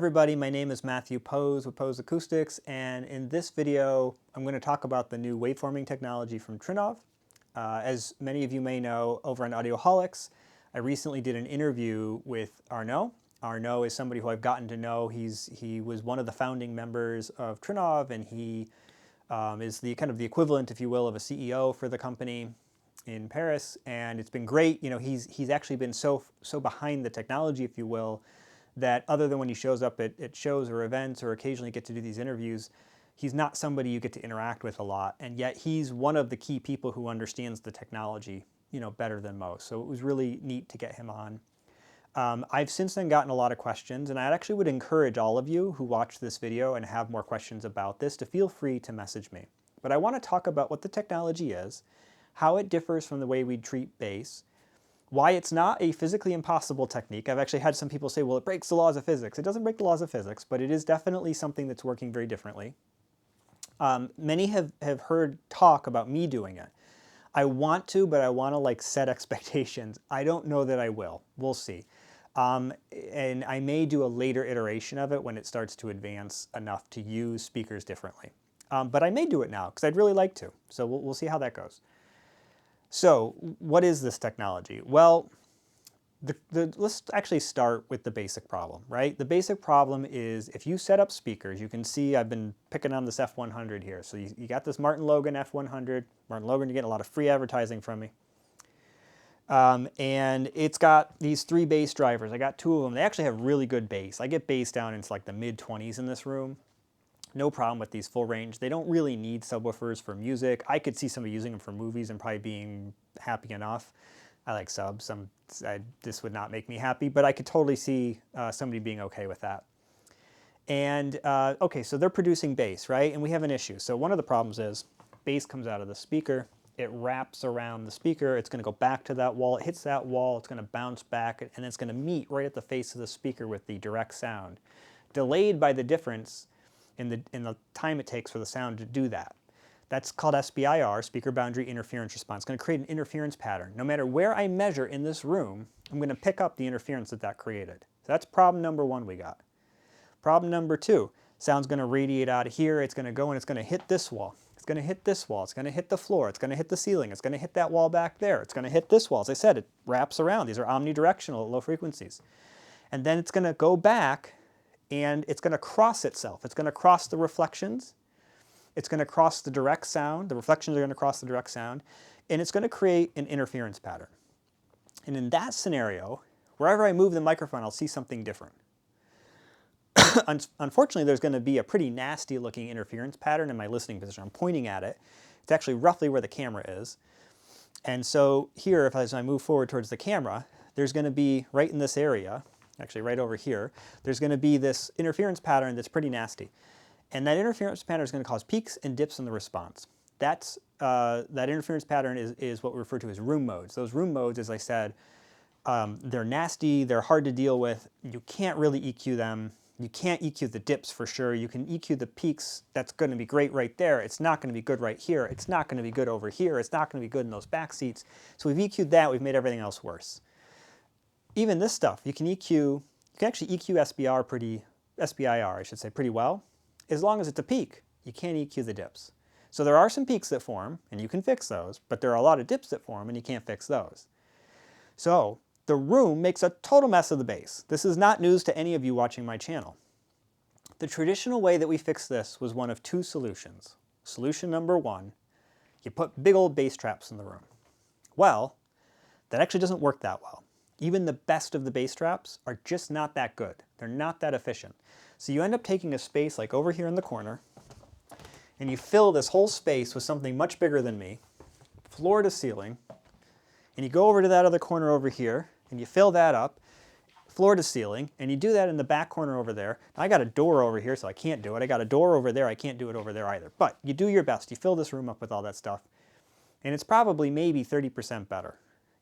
Everybody, my name is Matthew Poes with Poes Acoustics, and in this video I'm going to talk about the new waveforming technology from Trinnov. As many of you may know, over on Audioholics, I recently did an interview with Arnaud. Arnaud is somebody who I've gotten to know. He was one of the founding members of Trinnov, and he is the kind of the equivalent, if you will, of a CEO for the company in Paris, and it's been great. You know, he's actually been so behind the technology, if you will, that other than when he shows up at shows or events or occasionally get to do these interviews, he's not somebody you get to interact with a lot, and yet he's one of the key people who understands the technology, you know, better than most. So it was really neat to get him on. I've since then gotten a lot of questions, and I actually would encourage all of you who watch this video and have more questions about this to feel free to message me. But I want to talk about what the technology is, how it differs from the way we treat bass, why it's not a physically impossible technique. I've actually had some people say, well, it breaks the laws of physics. It doesn't break the laws of physics, but it is definitely something that's working very differently. Many have heard talk about me doing it. I want to, but I want to like set expectations. I don't know that I will. We'll see. And I may do a later iteration of it when it starts to advance enough to use speakers differently. But I may do it now because I'd really like to. So we'll see how that goes. So what is this technology? Well, let's actually start with the basic problem, right? The basic problem is if you set up speakers, you can see I've been picking on this F100 here. So you got this Martin Logan F100. Martin Logan, you're getting a lot of free advertising from me. And it's got these 3 bass drivers. I got 2 of them. They actually have really good bass. I get bass down into like the mid-20s in this room. No problem with these full range. They don't really need subwoofers for music. I could see somebody using them for movies and probably being happy enough. I like subs. This would not make me happy, but I could totally see somebody being okay with that. And okay, so they're producing bass, right? And we have an issue. So one of the problems is bass comes out of the speaker. It wraps around the speaker. It's going to go back to that wall. It hits that wall. It's going to bounce back, and it's going to meet right at the face of the speaker with the direct sound, delayed by the difference in the time it takes for the sound to do that. That's called SBIR, speaker boundary interference response. It's going to create an interference pattern. No matter where I measure in this room, I'm going to pick up the interference that created. So that's problem number 1 we got. Problem number 2, sound's going to radiate out of here. It's going to go and it's going to hit this wall. It's going to hit this wall. It's going to hit the floor. It's going to hit the ceiling. It's going to hit that wall back there. It's going to hit this wall. As I said, it wraps around. These are omnidirectional at low frequencies. And then it's going to go back and it's going to cross itself. It's going to cross the reflections. It's going to cross the direct sound. The reflections are going to cross the direct sound. And it's going to create an interference pattern. And in that scenario, wherever I move the microphone, I'll see something different. Unfortunately, there's going to be a pretty nasty looking interference pattern in my listening position. I'm pointing at it. It's actually roughly where the camera is. And so here, as I move forward towards the camera, there's going to be right in this area, actually right over here, there's going to be this interference pattern that's pretty nasty. And that interference pattern is going to cause peaks and dips in the response. That interference pattern is what we refer to as room modes. Those room modes, as I said, they're nasty, they're hard to deal with. You can't really EQ them. You can't EQ the dips for sure. You can EQ the peaks. That's going to be great right there. It's not going to be good right here. It's not going to be good over here. It's not going to be good in those back seats. So we've EQ'd that. We've made everything else worse. Even this stuff, you can actually EQ SBIR, I should say, pretty well, as long as it's a peak. You can't EQ the dips. So there are some peaks that form, and you can fix those, but there are a lot of dips that form, and you can't fix those. So the room makes a total mess of the bass. This is not news to any of you watching my channel. The traditional way that we fixed this was one of 2 solutions. Solution number 1, you put big old bass traps in the room. Well, that actually doesn't work that well. Even the best of the bass traps are just not that good. They're not that efficient. So you end up taking a space like over here in the corner, and you fill this whole space with something much bigger than me, floor to ceiling, and you go over to that other corner over here, and you fill that up, floor to ceiling, and you do that in the back corner over there. Now, I got a door over here, so I can't do it. I got a door over there, I can't do it over there either. But you do your best. You fill this room up with all that stuff, and it's probably maybe 30% better.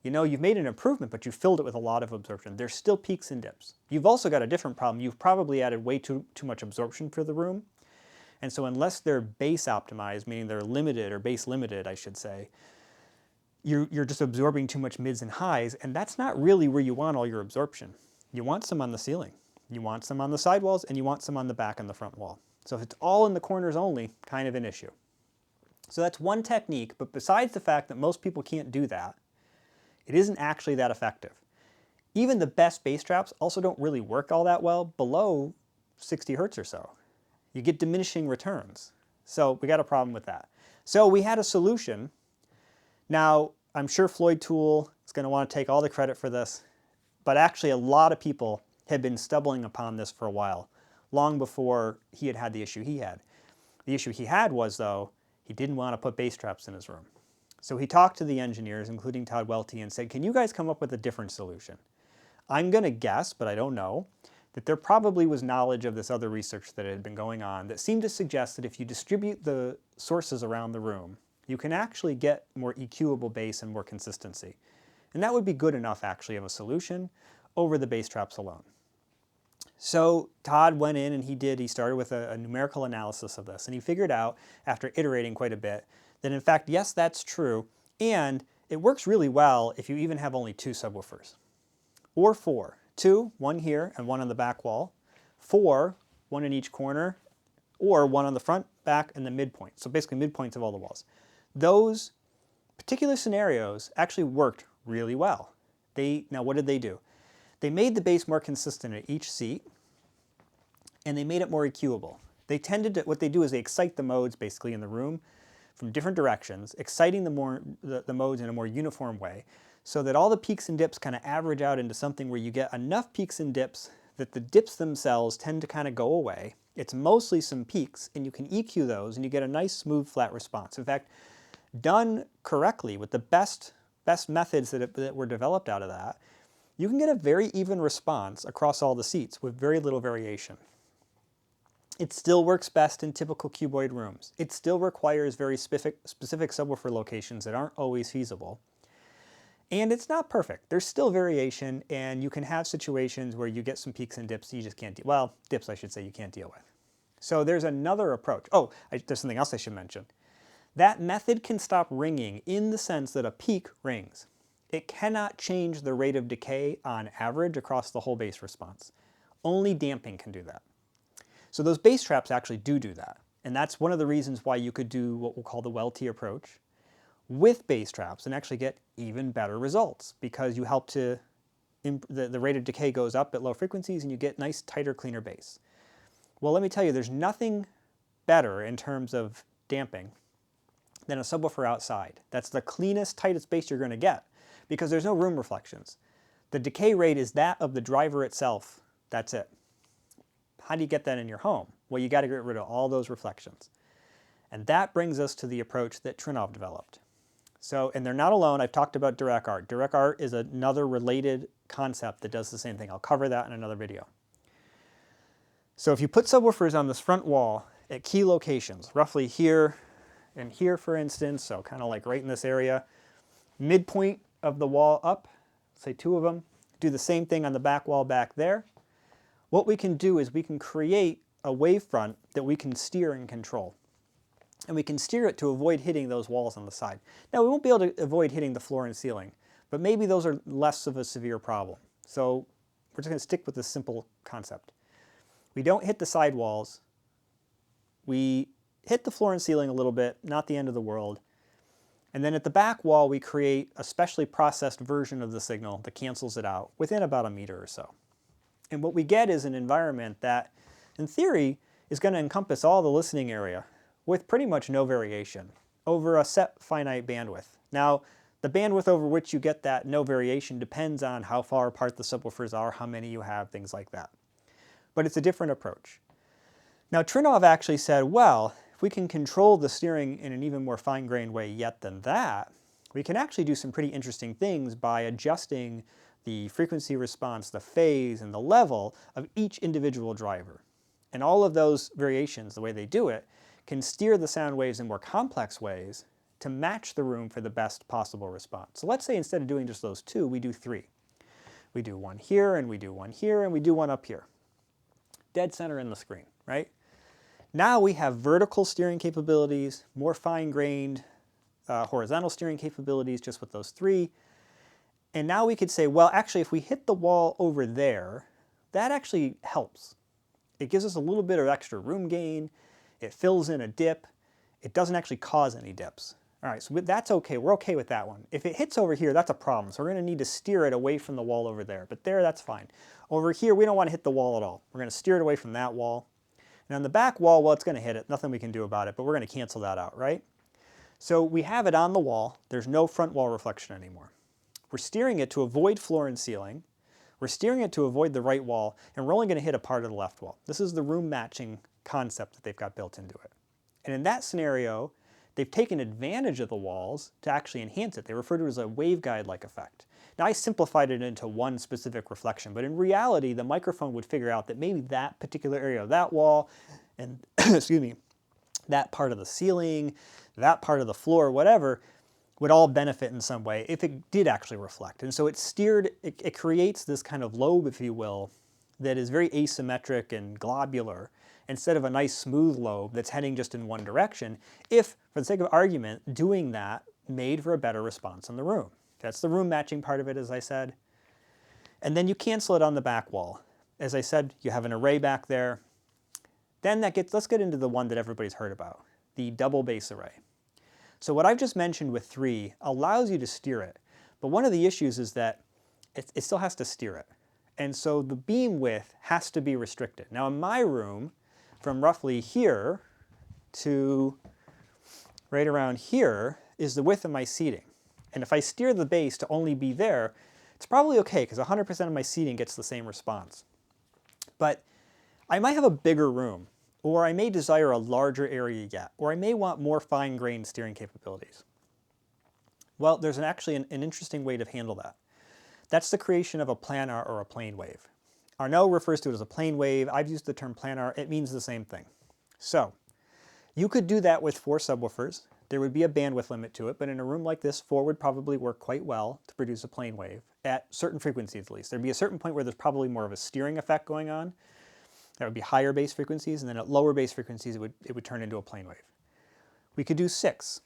You know, you've made an improvement, but you filled it with a lot of absorption. There's still peaks and dips. You've also got a different problem. You've probably added way too much absorption for the room. And so unless they're bass optimized, meaning they're limited, or bass limited, I should say, you're just absorbing too much mids and highs, and that's not really where you want all your absorption. You want some on the ceiling. You want some on the side walls, and you want some on the back and the front wall. So if it's all in the corners only, kind of an issue. So that's one technique, but besides the fact that most people can't do that, it isn't actually that effective. Even the best bass traps also don't really work all that well below 60 hertz or so. You get diminishing returns. So we got a problem with that. So we had a solution. Now, I'm sure Floyd Toole is going to want to take all the credit for this, but actually a lot of people had been stumbling upon this for a while, long before he had had the issue he had. The issue he had was, though, he didn't want to put bass traps in his room. So he talked to the engineers, including Todd Welty, and said, can you guys come up with a different solution? I'm going to guess, but I don't know, that there probably was knowledge of this other research that had been going on that seemed to suggest that if you distribute the sources around the room, you can actually get more EQable bass and more consistency. And that would be good enough, actually, of a solution over the bass traps alone. So Todd went in and he started with a numerical analysis of this, and he figured out, after iterating quite a bit, that in fact, yes, that's true, and it works really well if you even have only 2 subwoofers. Or 4. 2, one here and one on the back wall. 4, one in each corner, or one on the front, back, and the midpoint. So basically midpoints of all the walls. Those particular scenarios actually worked really well. Now what did they do? They made the bass more consistent at each seat, and they made it more EQable. What they do is they excite the modes basically in the room from different directions, exciting the modes in a more uniform way, so that all the peaks and dips kind of average out into something where you get enough peaks and dips that the dips themselves tend to kind of go away. It's mostly some peaks, and you can EQ those, and you get a nice, smooth, flat response. In fact, done correctly with the best methods that were developed out of that, you can get a very even response across all the seats with very little variation. It still works best in typical cuboid rooms. It still requires very specific subwoofer locations that aren't always feasible. And it's not perfect. There's still variation, and you can have situations where you get some peaks and dips you just can't deal, well, dips I should say, you can't deal with. So there's another approach. Oh, there's something else I should mention. That method can stop ringing in the sense that a peak rings. It cannot change the rate of decay on average across the whole bass response. Only damping can do that. So those bass traps actually do that. And that's one of the reasons why you could do what we'll call the Welty approach with bass traps and actually get even better results, because you help to, the rate of decay goes up at low frequencies and you get nice, tighter, cleaner bass. Well, let me tell you, there's nothing better in terms of damping than a subwoofer outside. That's the cleanest, tightest bass you're going to get, because there's no room reflections. The decay rate is that of the driver itself. That's it. How do you get that in your home? Well, you got to get rid of all those reflections. And that brings us to the approach that Trinnov developed. So, and they're not alone. I've talked about direct art. Direct art is another related concept that does the same thing. I'll cover that in another video. So if you put subwoofers on this front wall at key locations, roughly here and here, for instance, so kind of like right in this area, midpoint of the wall up, say 2 of them, do the same thing on the back wall back there. What we can do is we can create a wavefront that we can steer and control. And we can steer it to avoid hitting those walls on the side. Now, we won't be able to avoid hitting the floor and ceiling, but maybe those are less of a severe problem. So we're just going to stick with this simple concept. We don't hit the side walls. We hit the floor and ceiling a little bit, not the end of the world. And then at the back wall, we create a specially processed version of the signal that cancels it out within about a meter or so. And what we get is an environment that, in theory, is going to encompass all the listening area with pretty much no variation over a set finite bandwidth. Now, the bandwidth over which you get that no variation depends on how far apart the subwoofers are, how many you have, things like that. But it's a different approach. Now, Trinnov actually said, well, if we can control the steering in an even more fine-grained way yet than that, we can actually do some pretty interesting things by adjusting the frequency response, the phase, and the level of each individual driver. And all of those variations, the way they do it, can steer the sound waves in more complex ways to match the room for the best possible response. So let's say instead of doing just those 2, we do 3. We do one here, and we do one here, and we do one up here. Dead center in the screen, right? Now we have vertical steering capabilities, more fine-grained horizontal steering capabilities just with those 3. And now we could say, well, actually, if we hit the wall over there, that actually helps. It gives us a little bit of extra room gain. It fills in a dip. It doesn't actually cause any dips. All right, so that's okay. We're okay with that one. If it hits over here, that's a problem. So we're going to need to steer it away from the wall over there. But there, that's fine. Over here, we don't want to hit the wall at all. We're going to steer it away from that wall. And on the back wall, well, it's going to hit it. Nothing we can do about it, but we're going to cancel that out, right? So we have it on the wall. There's no front wall reflection anymore. We're steering it to avoid floor and ceiling. We're steering it to avoid the right wall, and we're only going to hit a part of the left wall. This is the room matching concept that they've got built into it. And in that scenario, they've taken advantage of the walls to actually enhance it. They refer to it as a waveguide-like effect. Now I simplified it into one specific reflection, but in reality, the microphone would figure out that maybe that particular area of that wall and, excuse me, that part of the ceiling, that part of the floor, whatever, would all benefit in some way if it did actually reflect. And so it's steered, it creates this kind of lobe, if you will, that is very asymmetric and globular, instead of a nice smooth lobe that's heading just in one direction, if, for the sake of argument, doing that made for a better response in the room. That's the room matching part of it, as I said. And then you cancel it on the back wall. As I said, you have an array back there. Then let's get into the one that everybody's heard about, the double bass array. So what I've just mentioned with 3 allows you to steer it, but one of the issues is that it still has to steer it. And so the beam width has to be restricted. Now in my room, from roughly here to right around here is the width of my seating. And if I steer the bass to only be there, it's probably okay because 100% of my seating gets the same response. But I might have a bigger room, or I may desire a larger area yet, or I may want more fine-grained steering capabilities. Well, there's actually an interesting way to handle that. That's the creation of a planar or a plane wave. Arnaud refers to it as a plane wave. I've used the term planar. It means the same thing. So you could do that with 4 subwoofers. There would be a bandwidth limit to it, but in a room like this, 4 would probably work quite well to produce a plane wave, at certain frequencies at least. There'd be a certain point where there's probably more of a steering effect going on. That would be higher bass frequencies, and then at lower bass frequencies, it would turn into a plane wave. We could do 6.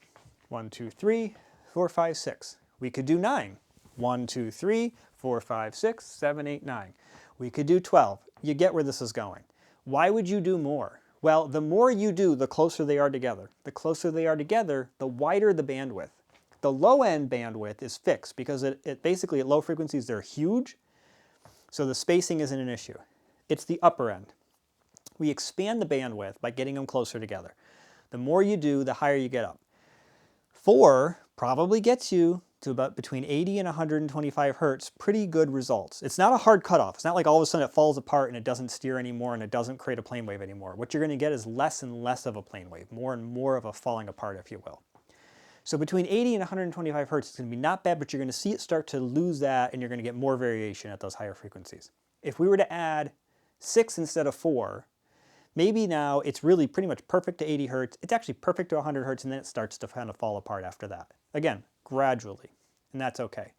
1, 2, 3, 4, 5, 6. We could do 9. 1, 2, 3, 4, 5, 6, 7, 8, 9. We could do 12. You get where this is going. Why would you do more? Well, the more you do, the closer they are together. The closer they are together, the wider the bandwidth. The low-end bandwidth is fixed because it basically at low frequencies they're huge, so the spacing isn't an issue. It's the upper end. We expand the bandwidth by getting them closer together. The more you do, the higher you get up. 4 probably gets you to about between 80 and 125 hertz, pretty good results. It's not a hard cutoff. It's not like all of a sudden it falls apart and it doesn't steer anymore and it doesn't create a plane wave anymore. What you're going to get is less and less of a plane wave, more and more of a falling apart, if you will. So between 80 and 125 hertz is going to be not bad, but you're going to see it start to lose that and you're going to get more variation at those higher frequencies. If we were to add 6 instead of 4, maybe now it's really pretty much perfect to 80 hertz. It's actually perfect to 100 hertz, and then it starts to kind of fall apart after that. Again, gradually, and that's okay.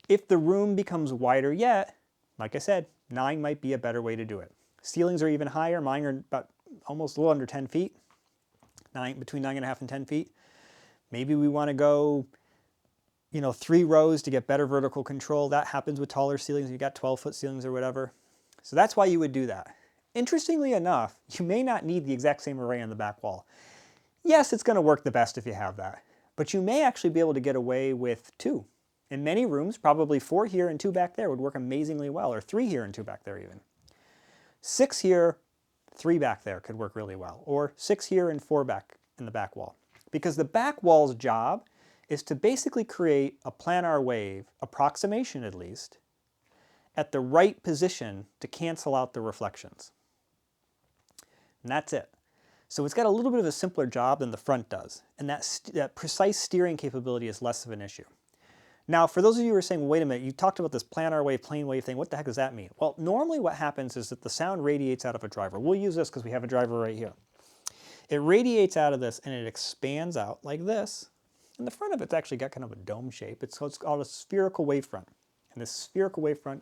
If the room becomes wider yet, like I said, 9 might be a better way to do it. Ceilings are even higher. Mine are about almost a little under 10 feet, between 9.5 and 10 feet. Maybe we want to go, 3 rows to get better vertical control. That happens with taller ceilings. You've got 12-foot ceilings or whatever. So that's why you would do that. Interestingly enough, you may not need the exact same array on the back wall. Yes, it's going to work the best if you have that, but you may actually be able to get away with 2. In many rooms, probably 4 here and 2 back there would work amazingly well, or 3 here and 2 back there even. 6 here, 3 back there could work really well, or 6 here and 4 back in the back wall. Because the back wall's job is to basically create a planar wave, approximation at least, at the right position to cancel out the reflections. And that's it. So it's got a little bit of a simpler job than the front does, and that precise steering capability is less of an issue. Now, for those of you who are saying, well, wait a minute, you talked about this planar wave, plane wave thing, what the heck does that mean? Well, normally what happens is that the sound radiates out of a driver. We'll use this because we have a driver right here. It radiates out of this and it expands out like this. And the front of it's actually got kind of a dome shape. It's called a spherical wavefront. And this spherical wavefront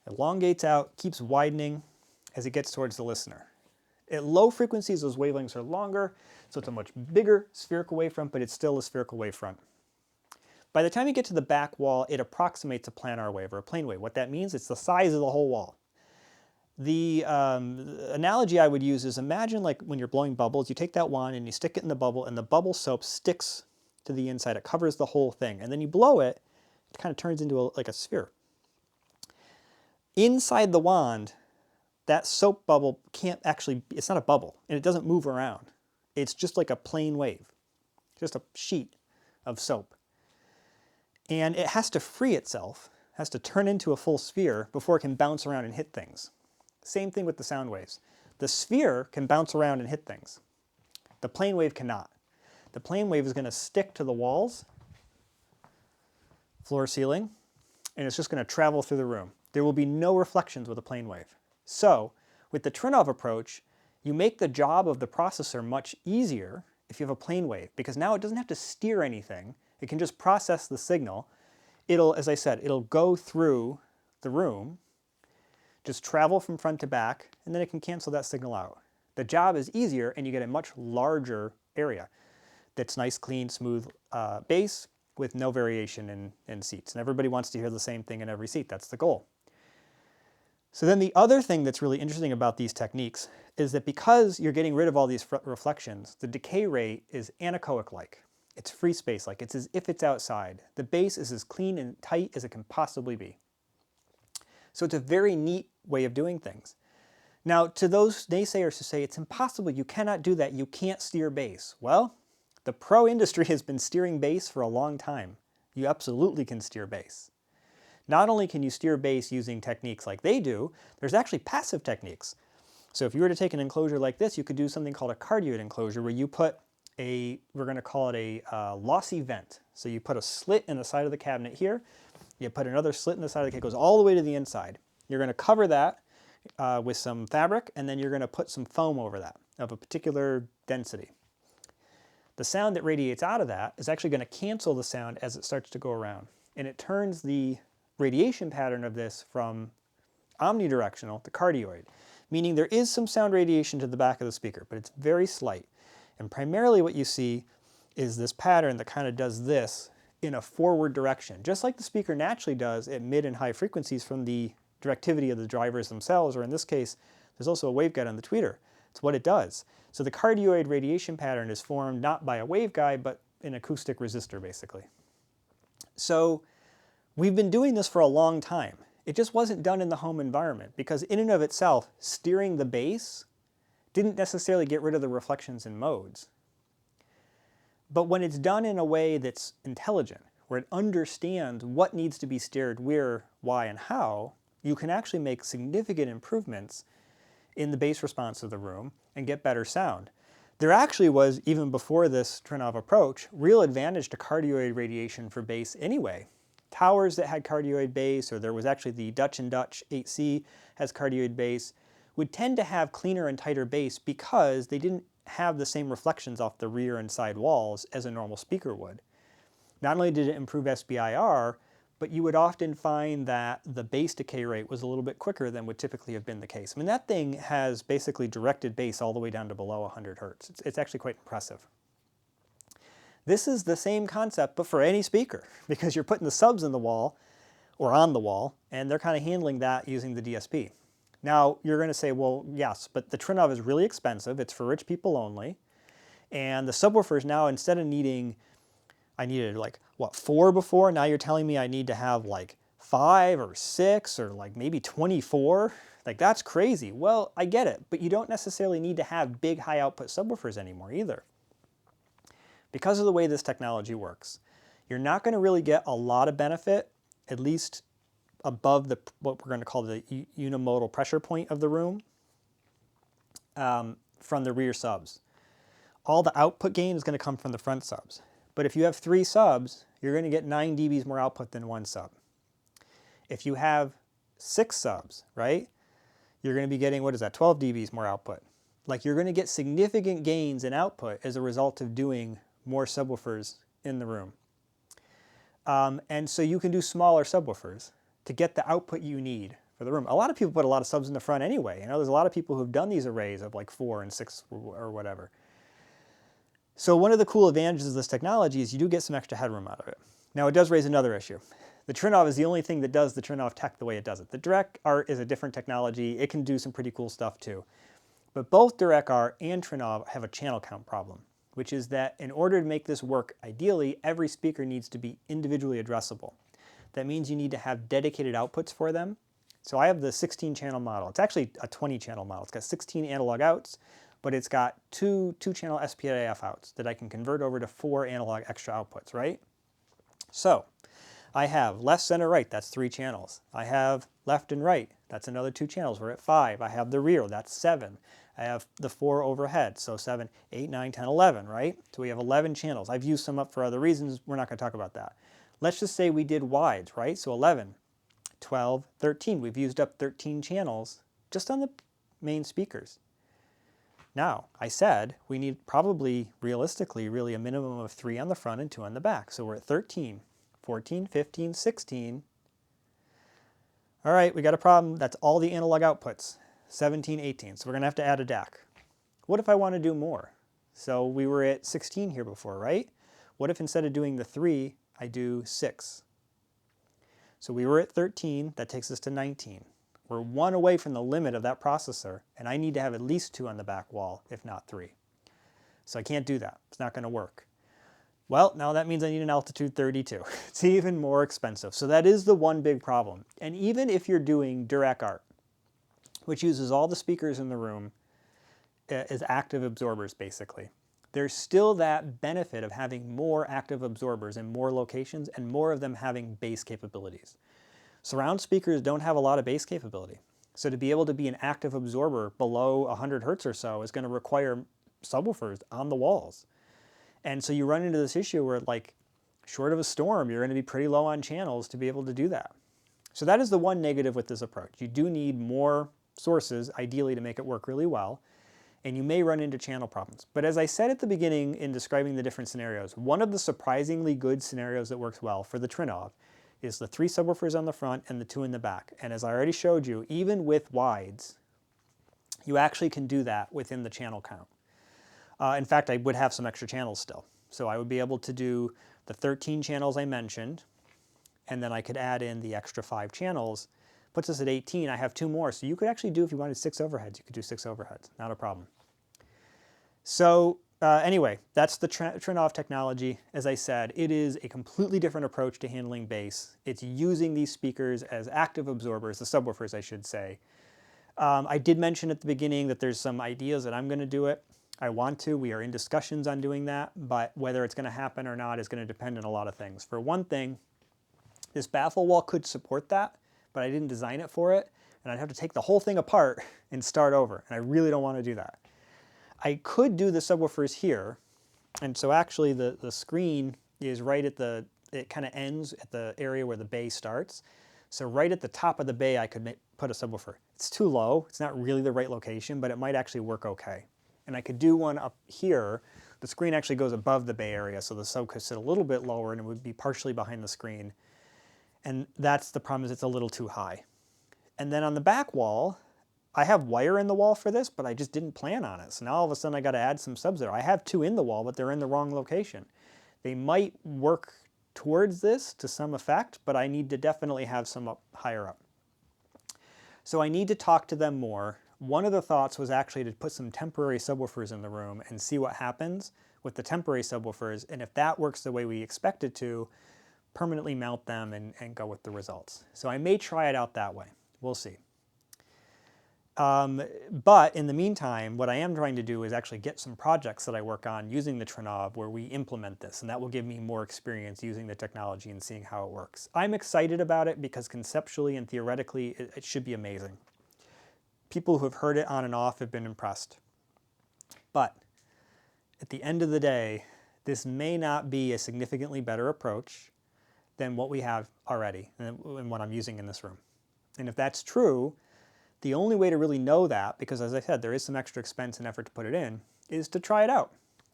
elongates out, keeps widening as it gets towards the listener. At low frequencies, those wavelengths are longer, so it's a much bigger spherical wavefront, but it's still a spherical wavefront. By the time you get to the back wall, it approximates a planar wave or a plane wave. What that means, it's the size of the whole wall. The analogy I would use is imagine like when you're blowing bubbles, you take that wand and you stick it in the bubble and the bubble soap sticks to the inside. It covers the whole thing. And then you blow it, it kind of turns into like a sphere. Inside the wand, that soap bubble can't actually, it's not a bubble and it doesn't move around. It's just like a plain wave, just a sheet of soap. And it has to free itself, has to turn into a full sphere before it can bounce around and hit things. Same thing with the sound waves. The sphere can bounce around and hit things. The plane wave cannot. The plane wave is going to stick to the walls, floor, ceiling, and it's just going to travel through the room. There will be no reflections with a plane wave. So, with the Trinnov approach, you make the job of the processor much easier if you have a plane wave, because now it doesn't have to steer anything. It can just process the signal. It'll, as I said, it'll go through the room, just travel from front to back, and then it can cancel that signal out. The job is easier and you get a much larger area that's nice, clean, smooth bass with no variation in seats. And everybody wants to hear the same thing in every seat. That's the goal. So then the other thing that's really interesting about these techniques is that because you're getting rid of all these reflections, the decay rate is anechoic-like. It's free space-like. It's as if it's outside. The bass is as clean and tight as it can possibly be. So it's a very neat way of doing things. Now, to those naysayers who say it's impossible, you cannot do that, you can't steer bass. Well, the pro industry has been steering bass for a long time. You absolutely can steer bass. Not only can you steer bass using techniques like they do, there's actually passive techniques. So if you were to take an enclosure like this, you could do something called a cardioid enclosure where you put we're going to call it a lossy vent. So you put a slit in the side of the cabinet here, you put another slit in the side of the cabinet, it goes all the way to the inside. You're going to cover that with some fabric, and then you're going to put some foam over that of a particular density. The sound that radiates out of that is actually going to cancel the sound as it starts to go around. And it turns the radiation pattern of this from omnidirectional to cardioid, meaning there is some sound radiation to the back of the speaker, but it's very slight. And primarily what you see is this pattern that kind of does this in a forward direction, just like the speaker naturally does at mid and high frequencies from the directivity of the drivers themselves, or in this case, there's also a waveguide on the tweeter. It's what it does. So the cardioid radiation pattern is formed not by a waveguide, but an acoustic resistor, basically. So we've been doing this for a long time. It just wasn't done in the home environment, because in and of itself, steering the bass didn't necessarily get rid of the reflections and modes. But when it's done in a way that's intelligent, where it understands what needs to be steered where, why, and how, you can actually make significant improvements in the bass response of the room and get better sound. There actually was, even before this Trinnov approach, real advantage to cardioid radiation for bass anyway. Towers that had cardioid bass, or there was actually the Dutch and Dutch 8C has cardioid bass, would tend to have cleaner and tighter bass because they didn't have the same reflections off the rear and side walls as a normal speaker would. Not only did it improve SBIR, but you would often find that the bass decay rate was a little bit quicker than would typically have been the case. I mean, that thing has basically directed bass all the way down to below 100 hertz. It's actually quite impressive. This is the same concept, but for any speaker, because you're putting the subs in the wall, or on the wall, and they're kind of handling that using the DSP. Now, you're going to say, well, yes, but the Trinnov is really expensive. It's for rich people only. And the subwoofers now, instead of needing, I needed like, what, 4 before? Now you're telling me I need to have like 5 or 6 or like maybe 24? Like, that's crazy. Well, I get it, but you don't necessarily need to have big high output subwoofers anymore either. Because of the way this technology works, you're not going to really get a lot of benefit, at least above what we're going to call the unimodal pressure point of the room, from the rear subs. All the output gain is going to come from the front subs. But if you have 3 subs, you're going to get 9 dBs more output than 1 sub. If you have 6 subs, right, you're going to be getting, what is that, 12 dBs more output. Like, you're going to get significant gains in output as a result of doing more subwoofers in the room. And so you can do smaller subwoofers to get the output you need for the room. A lot of people put a lot of subs in the front anyway. You know, there's a lot of people who've done these arrays of like 4 and 6 or whatever. So one of the cool advantages of this technology is you do get some extra headroom out of it. Now, it does raise another issue. The Trinnov is the only thing that does the Trinnov tech the way it does it. The direct art is a different technology. It can do some pretty cool stuff too. But both direct art and Trinnov have a channel count problem, which is that in order to make this work ideally, every speaker needs to be individually addressable. That means you need to have dedicated outputs for them. So I have the 16 channel model. It's actually a 20 channel model. It's got 16 analog outs, but it's got two channel SPIF outs that I can convert over to 4 analog extra outputs, right? So I have left, center, right, that's 3 channels. I have left and right, that's another 2 channels, we're at 5. I have the rear, that's 7. I have the 4 overhead, so 7, 8, 9, 10, 11, right? So we have 11 channels. I've used some up for other reasons, we're not going to talk about that. Let's just say we did wides, right? So 11, 12, 13. We've used up 13 channels just on the main speakers. Now, I said we need probably, realistically, really a minimum of 3 on the front and 2 on the back. So we're at 13, 14, 15, 16. All right, we got a problem. That's all the analog outputs, 17, 18. So we're going to have to add a DAC. What if I want to do more? So we were at 16 here before, right? What if instead of doing the 3, I do 6? So we were at 13, that takes us to 19. We're 1 away from the limit of that processor, and I need to have at least 2 on the back wall, if not 3. So I can't do that. It's not going to work. Well, now that means I need an altitude 32. It's even more expensive. So that is the one big problem. And even if you're doing direct art, which uses all the speakers in the room as active absorbers, basically, there's still that benefit of having more active absorbers in more locations and more of them having bass capabilities. Surround speakers don't have a lot of bass capability. So to be able to be an active absorber below 100 hertz or so is going to require subwoofers on the walls. And so you run into this issue where, like, short of a storm, you're going to be pretty low on channels to be able to do that. So that is the one negative with this approach. You do need more sources, ideally, to make it work really well. And you may run into channel problems. But as I said at the beginning in describing the different scenarios, one of the surprisingly good scenarios that works well for the Trinnov is the 3 subwoofers on the front and the 2 in the back. And as I already showed you, even with wides, you actually can do that within the channel count. In fact, I would have some extra channels still. So I would be able to do the 13 channels I mentioned, and then I could add in the extra 5 channels. Puts us at 18, I have 2 more. So you could actually do, if you wanted 6 overheads, you could do 6 overheads, not a problem. So anyway, that's the Trinnov technology. As I said, it is a completely different approach to handling bass. It's using these speakers as active absorbers, the subwoofers I should say. I did mention at the beginning that there's some ideas that I'm going to do it. I want to, we are in discussions on doing that, but whether it's going to happen or not is going to depend on a lot of things. For one thing, this baffle wall could support that, but I didn't design it for it, and I'd have to take the whole thing apart and start over, and I really don't want to do that. I could do the subwoofers here, and so actually the screen is right at the, it kind of ends at the area where the bay starts. So right at the top of the bay I could put a subwoofer. It's too low, it's not really the right location, but it might actually work okay. And I could do one up here. The screen actually goes above the bay area, so the sub could sit a little bit lower and it would be partially behind the screen. And that's the problem, is it's a little too high. And then on the back wall, I have wire in the wall for this, but I just didn't plan on it. So now all of a sudden I got to add some subs there. I have 2 in the wall, but they're in the wrong location. They might work towards this to some effect, but I need to definitely have some up higher up. So I need to talk to them more. One of the thoughts was actually to put some temporary subwoofers in the room and see what happens with the temporary subwoofers, and if that works the way we expect it to, permanently mount them and go with the results. So I may try it out that way. We'll see. But in the meantime, what I am trying to do is actually get some projects that I work on using the Trinnov where we implement this, and that will give me more experience using the technology and seeing how it works. I'm excited about it because conceptually and theoretically it should be amazing. People who have heard it on and off have been impressed. But at the end of the day, this may not be a significantly better approach than what we have already and what I'm using in this room. And if that's true, the only way to really know that, because as I said, there is some extra expense and effort to put it in, is to try it out.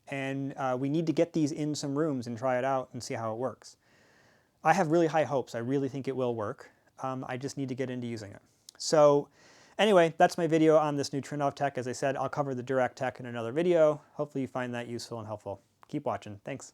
And we need to get these in some rooms and try it out and see how it works. I have really high hopes. I really think it will work. I just need to get into using it. So anyway, that's my video on this new Trinnov tech. As I said, I'll cover the direct tech in another video. Hopefully you find that useful and helpful. Keep watching. Thanks.